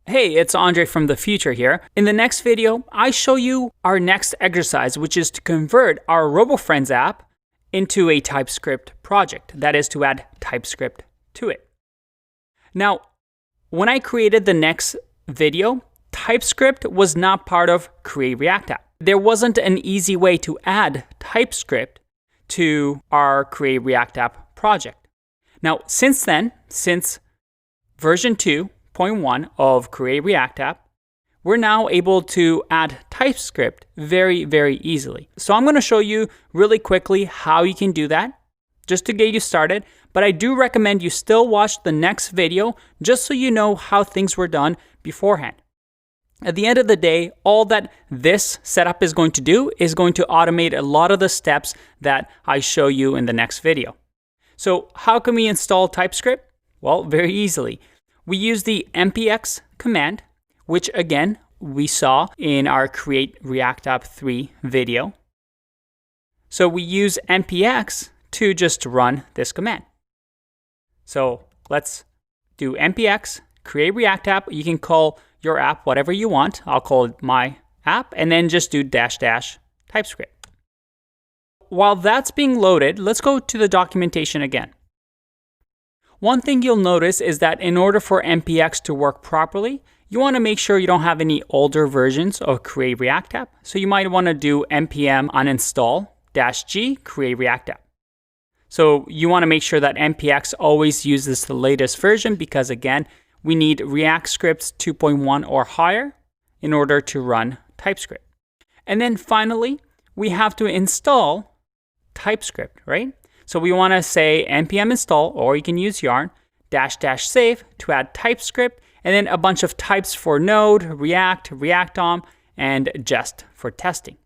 Hey, it's Andre from the future here. In the next video, I show you our next exercise, which is to convert our RoboFriends app into a TypeScript project. That is to add TypeScript to it. Now, when I created the next video, TypeScript was not part of Create React App. There wasn't an easy way to add TypeScript to our Create React App project. Now, since then, since version 2.1 of Create React App, we're now able to add TypeScript very, very easily. So I'm going to show you really quickly how you can do that, just to get you started. But I do recommend you still watch the next video, just so you know how things were done beforehand. At the end of the day, all that this setup is going to do is going to automate a lot of the steps that I show you in the next video. So how can we install TypeScript? Well, very easily. We use the npx command, which again, we saw in our Create React App 3 video. So we use npx to just run this command. So let's do npx create react app. You can call your app whatever you want. I'll call it my app, and then just do -- TypeScript. While that's being loaded, let's go to the documentation again. One thing you'll notice is that in order for npx to work properly, you want to make sure you don't have any older versions of Create React App. So you might want to do npm uninstall -g create react app. So you want to make sure that npx always uses the latest version, because again, we need React scripts 2.1 or higher in order to run TypeScript. And then finally, we have to install TypeScript, right? So we want to say npm install, or you can use yarn, --save to add TypeScript, and then a bunch of types for Node, React, React-DOM, and Jest for testing.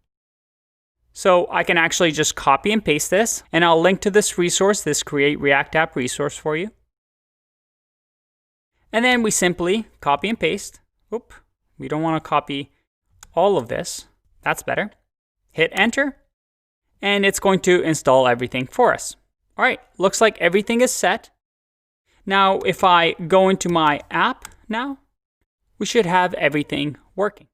So I can actually just copy and paste this, and I'll link to this resource, this Create React App resource for you. And then we simply copy and paste. Oop, we don't want to copy all of this. That's better. Hit enter, and it's going to install everything for us. All right, looks like everything is set. Now, if I go into my app now, we should have everything working.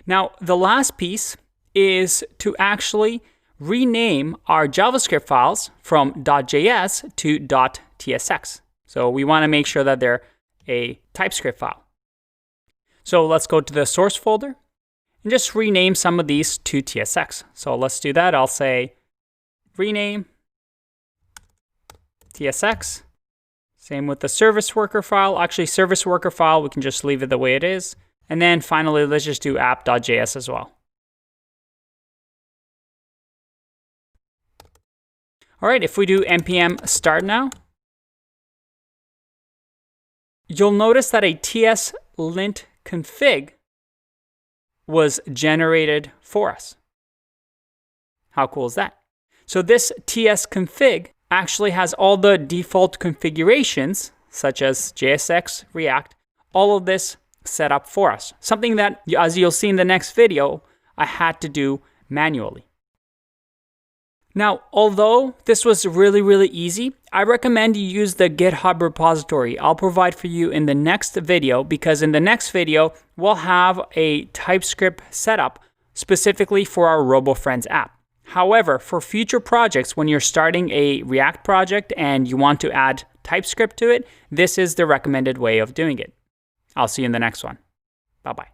Now, the last piece is to actually rename our JavaScript files from .js to .tsx. So we want to make sure that they're a TypeScript file. So let's go to the source folder and just rename some of these to TSX. So let's do that. I'll say rename TSX. Same with the service worker file. Actually, service worker file, we can just leave it the way it is. And then finally, let's just do app.js as well. All right, if we do npm start now, you'll notice that a tslint config was generated for us. How cool is that? So this tsconfig actually has all the default configurations, such as JSX, React, all of this set up for us. Something that, as you'll see in the next video, I had to do manually. Now, although this was really, really easy, I recommend you use the GitHub repository I'll provide for you in the next video, because in the next video, we'll have a TypeScript setup specifically for our RoboFriends app. However, for future projects, when you're starting a React project and you want to add TypeScript to it, this is the recommended way of doing it. I'll see you in the next one. Bye-bye.